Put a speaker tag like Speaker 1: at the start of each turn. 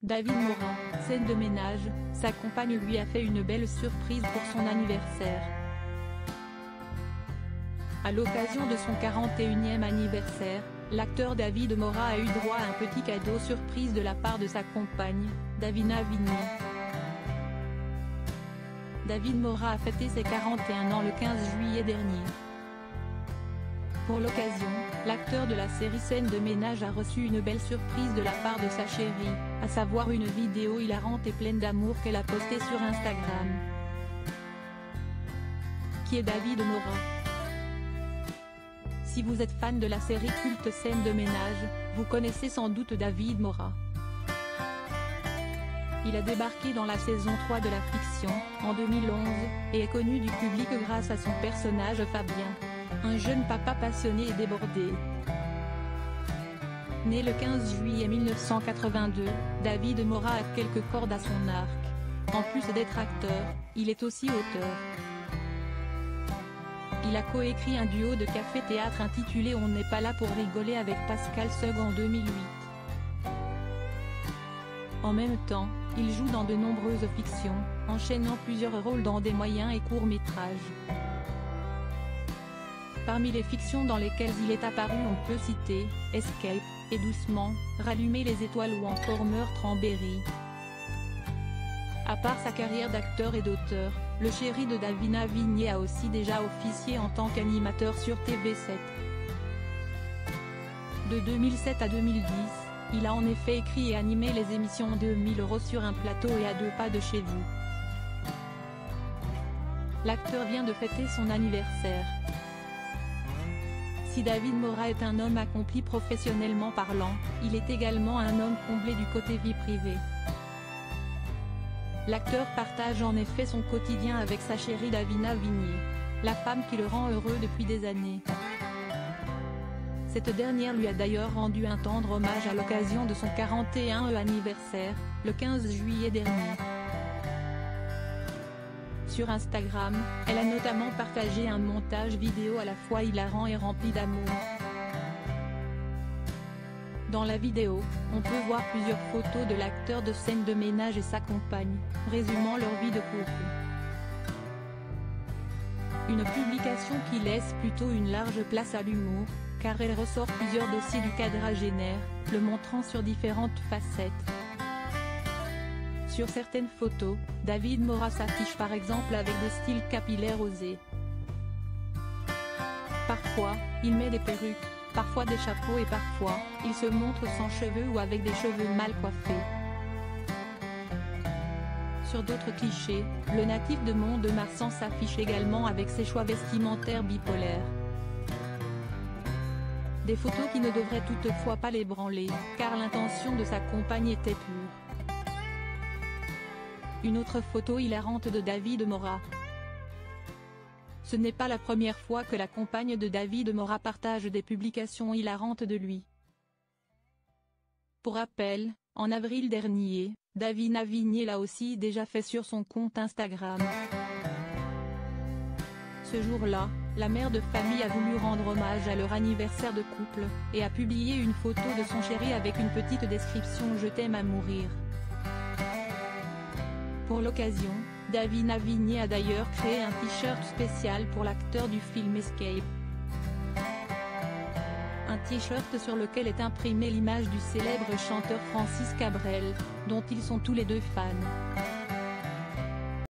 Speaker 1: David Morin, scène de ménage, sa compagne lui a fait une belle surprise pour son anniversaire. À l'occasion de son 41e anniversaire, l'acteur David Morin a eu droit à un petit cadeau surprise de la part de sa compagne, Davina Vignier. David Morin a fêté ses 41 ans le 15 juillet dernier. Pour l'occasion, l'acteur de la série Scène de ménage a reçu une belle surprise de la part de sa chérie, à savoir une vidéo hilarante et pleine d'amour qu'elle a postée sur Instagram. Qui est David Morin? Si vous êtes fan de la série culte Scène de ménage, vous connaissez sans doute David Morin. Il a débarqué dans la saison 3 de la fiction, en 2011, et est connu du public grâce à son personnage Fabien. Un jeune papa passionné et débordé. Né le 15 juillet 1982, David Morin a quelques cordes à son arc. En plus d'être acteur, il est aussi auteur. Il a coécrit un duo de café-théâtre intitulé On n'est pas là pour rigoler avec Pascal Seug en 2008. En même temps, il joue dans de nombreuses fictions, enchaînant plusieurs rôles dans des moyens et courts-métrages. Parmi les fictions dans lesquelles il est apparu on peut citer Escape, et Doucement, Rallumer les étoiles ou encore Meurtre en Berry. À part sa carrière d'acteur et d'auteur, le chéri de Davina Vignier a aussi déjà officié en tant qu'animateur sur TV7. De 2007 à 2010, il a en effet écrit et animé les émissions 2000 € sur un plateau et à 2 pas de chez vous. L'acteur vient de fêter son anniversaire. Si David Morin est un homme accompli professionnellement parlant, il est également un homme comblé du côté vie privée. L'acteur partage en effet son quotidien avec sa chérie Davina Vignier, la femme qui le rend heureux depuis des années. Cette dernière lui a d'ailleurs rendu un tendre hommage à l'occasion de son 41e anniversaire, le 15 juillet dernier. Sur Instagram, elle a notamment partagé un montage vidéo à la fois hilarant et rempli d'amour. Dans la vidéo, on peut voir plusieurs photos de l'acteur de Scène de ménage et sa compagne, résumant leur vie de couple. Une publication qui laisse plutôt une large place à l'humour, car elle ressort plusieurs dossiers du quadragénaire, le montrant sur différentes facettes. Sur certaines photos, David Morin s'affiche par exemple avec des styles capillaires osés. Parfois, il met des perruques, parfois des chapeaux et parfois, il se montre sans cheveux ou avec des cheveux mal coiffés. Sur d'autres clichés, le natif de Mont-de-Marsan s'affiche également avec ses choix vestimentaires bipolaires. Des photos qui ne devraient toutefois pas l'ébranler, car l'intention de sa compagne était pure. Une autre photo hilarante de David Morin. Ce n'est pas la première fois que la compagne de David Morin partage des publications hilarantes de lui. Pour rappel, en avril dernier, Davina Vignier l'a aussi déjà fait sur son compte Instagram. Ce jour-là, la mère de famille a voulu rendre hommage à leur anniversaire de couple, et a publié une photo de son chéri avec une petite description « Je t'aime à mourir ». Pour l'occasion, Davina Vignier a d'ailleurs créé un t-shirt spécial pour l'acteur du film Escape. Un t-shirt sur lequel est imprimée l'image du célèbre chanteur Francis Cabrel, dont ils sont tous les deux fans.